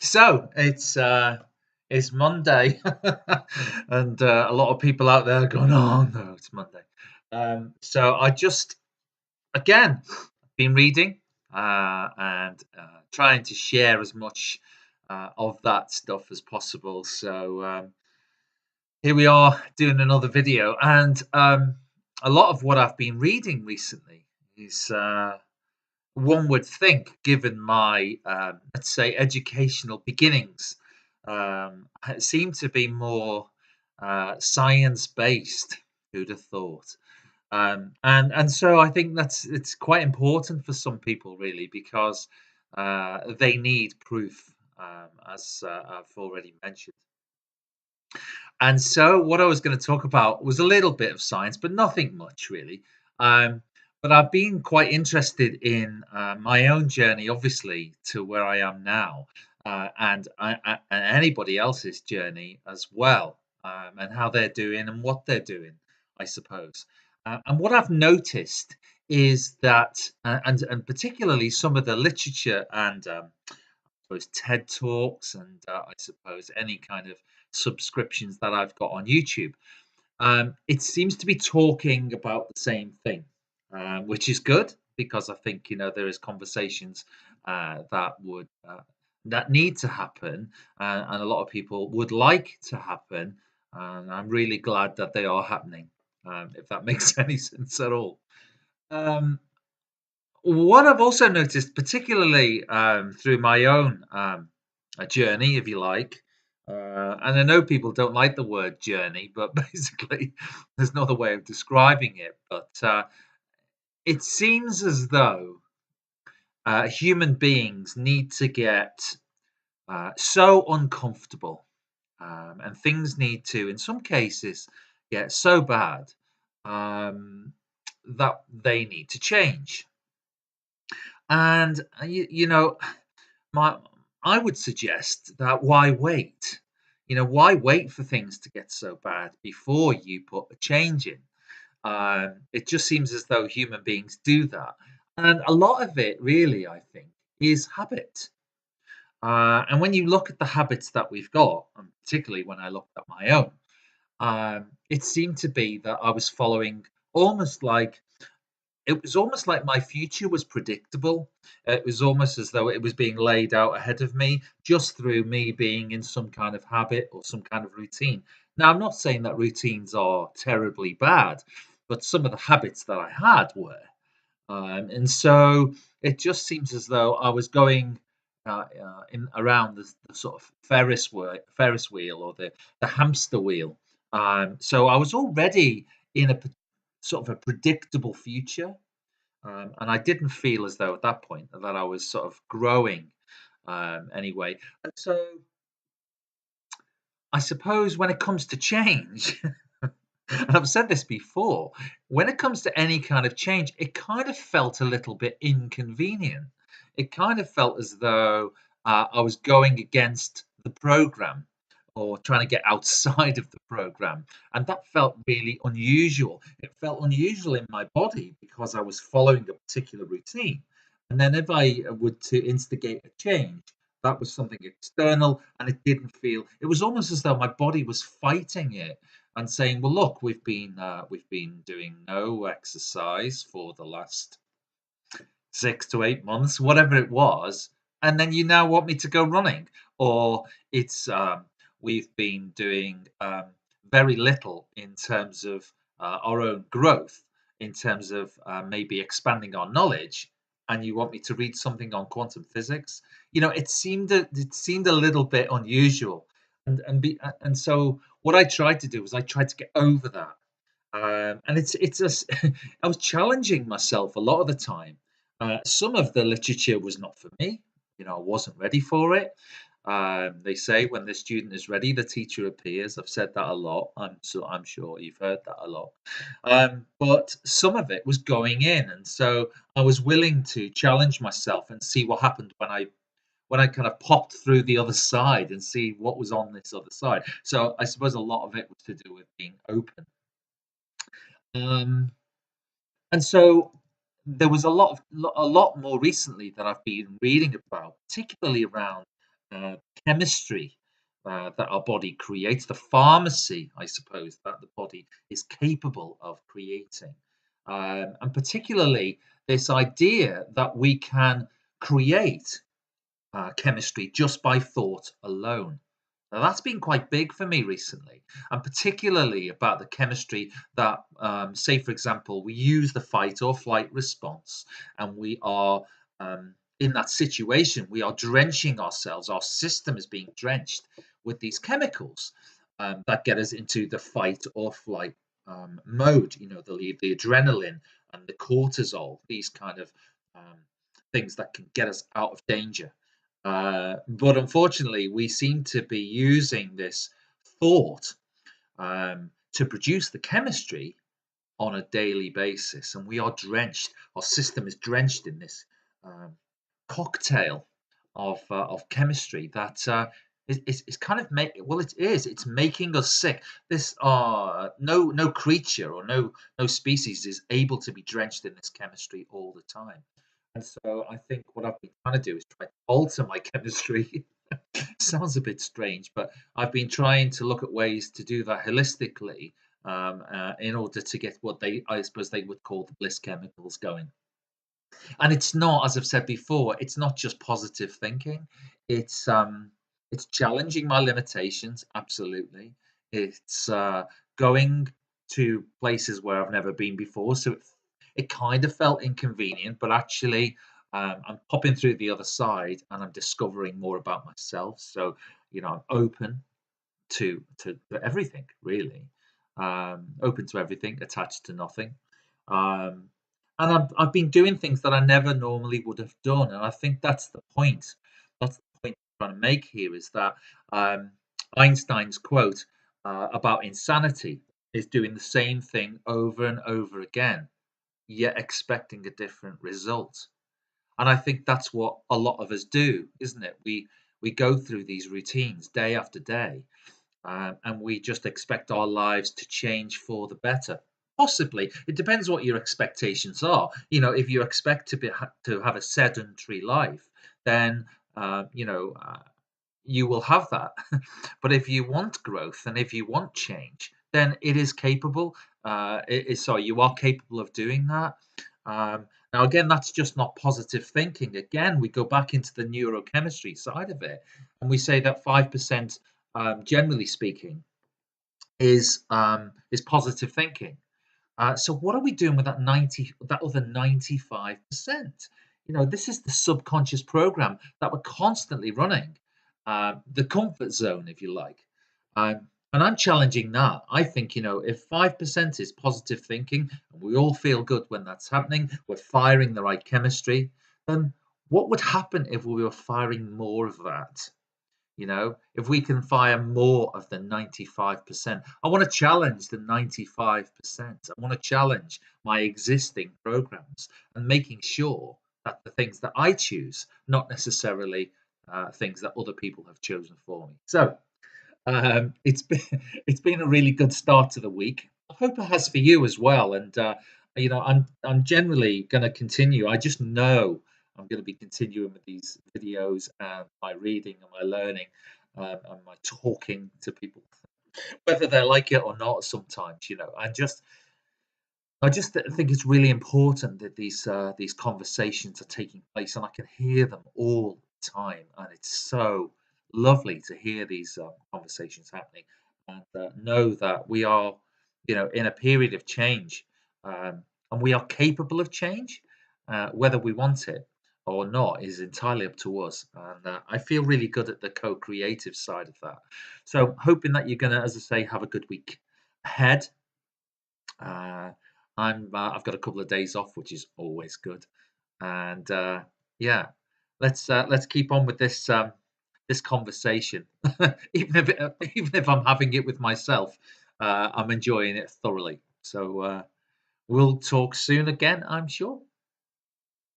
So it's Monday, and a lot of people out there are going, "Oh no, it's Monday." So I just again been reading and trying to share as much of that stuff as possible. So here we are doing another video, and a lot of what I've been reading recently is. One would think, given my, let's say, educational beginnings, seem to be more science based. Who'd have thought? And so I think it's quite important for some people, really, because they need proof, as I've already mentioned. And so, what I was going to talk about was a little bit of science, but nothing much really. Um, but I've been quite interested in my own journey, obviously, to where I am now, and anybody else's journey as well, and how they're doing and what they're doing, I suppose. And what I've noticed is that, and particularly some of the literature and suppose TED Talks and I suppose any kind of subscriptions that I've got on YouTube. It seems to be talking about the same thing, which is good because I think there is conversations that need to happen, and a lot of people would like to happen, and I'm really glad that they are happening. If that makes any sense at all. Um, what I've also noticed, particularly through my own journey, if you like, and I know people don't like the word journey, but basically, there's no other way of describing it. But it seems as though human beings need to get so uncomfortable, and things need to, in some cases, get so bad um, that they need to change. And my I would suggest that why wait? Why wait for things to get so bad before you put a change in? It just seems as though human beings do that, and a lot of it, really, I think, is habit. And when you look at the habits that we've got, and particularly when I looked at my own, it seemed to be that I was following almost like it was almost like my future was predictable. It was almost as though it was being laid out ahead of me just through me being in some kind of habit or some kind of routine. Now, I'm not saying that routines are terribly bad, but some of the habits that I had were. And so it just seems as though I was going in around the sort of Ferris wheel or the hamster wheel. So I was already in sort of a predictable future, and I didn't feel as though at that point that I was sort of growing anyway. And so I suppose when it comes to change, and I've said this before, when it comes to any kind of change, it kind of felt a little bit inconvenient. It kind of felt as though I was going against the program or trying to get outside of the program. And that felt really unusual. It felt unusual in my body because I was following a particular routine. And then if I were to instigate a change, that was something external and it didn't feel, it was almost as though my body was fighting it and saying, "Well, look, we've been doing no exercise for the last 6 to 8 months, whatever it was, and then you now want me to go running, or it's we've been doing very little in terms of our own growth, in terms of maybe expanding our knowledge." And you want me to read something on quantum physics? It seemed a little bit unusual, and so what I tried to do was I tried to get over that, and it's just I was challenging myself a lot of the time. Some of the literature was not for me. I wasn't ready for it. They say when the student is ready, the teacher appears. I've said that a lot. I'm sure you've heard that a lot. But some of it was going in, and so I was willing to challenge myself and see what happened when I kind of popped through the other side and see what was on this other side. So I suppose a lot of it was to do with being open. Um, and so there was a lot more recently that I've been reading about, particularly around. uh, chemistry that our body creates, the pharmacy, I suppose, that the body is capable of creating. And particularly this idea that we can create chemistry just by thought alone. Now, that's been quite big for me recently, and particularly about the chemistry that, say, for example, we use the fight or flight response, and we are in that situation, we are drenching ourselves, our system is being drenched with these chemicals that get us into the fight or flight mode. The adrenaline and the cortisol, these kind of um, things that can get us out of danger. But unfortunately, we seem to be using this thought to produce the chemistry on a daily basis, and we are drenched. Our system is drenched in this um, cocktail of chemistry that is kind of well, it is. It's making us sick. This no creature or no species is able to be drenched in this chemistry all the time. And so I think what I've been trying to do is try to alter my chemistry. Sounds a bit strange, but I've been trying to look at ways to do that holistically in order to get what I suppose they would call the bliss chemicals going. And it's not, as I've said before, it's not just positive thinking. It's challenging my limitations, absolutely. It's going to places where I've never been before, so it kind of felt inconvenient, but actually, I'm popping through the other side and I'm discovering more about myself. So, I'm open to everything, really. Open to everything, attached to nothing. Um, and I've been doing things that I never normally would have done, and I think that's the point. That's the point I'm trying to make here is that um, Einstein's quote about insanity is doing the same thing over and over again, yet expecting a different result. And I think that's what a lot of us do, isn't it? We go through these routines day after day, and we just expect our lives to change for the better. Possibly, it depends what your expectations are. If you expect to have a sedentary life, then you will have that. But if you want growth and if you want change, then it is capable. Sorry, you are capable of doing that. Now, again, that's just not positive thinking. Again, we go back into the neurochemistry side of it, and we say that 5%, generally speaking, is positive thinking. So what are we doing with that other 95%? This is the subconscious program that we're constantly running, the comfort zone, if you like. And I'm challenging that. I think, if 5% is positive thinking and we all feel good when that's happening, we're firing the right chemistry, then what would happen if we were firing more of that? If we can fire more of the 95%, I want to challenge the 95%. I want to challenge my existing programs and making sure that the things that I choose, not necessarily things that other people have chosen for me. So it's been it's been a really good start to the week. I hope it has for you as well. And I'm generally going to continue. I just know I'm going to be continuing with these videos and my reading and my learning and my talking to people, whether they like it or not. Sometimes, I just think it's really important that these conversations are taking place, and I can hear them all the time, and it's so lovely to hear these conversations happening, and know that we are, in a period of change, and we are capable of change, whether we want it or not is entirely up to us. And I feel really good at the co-creative side of that. So hoping that you're gonna, as I say, have a good week ahead. Uh, I've got a couple of days off, which is always good. And yeah, let's keep on with this conversation. Even if I'm having it with myself, I'm enjoying it thoroughly. So we'll talk soon again, I'm sure.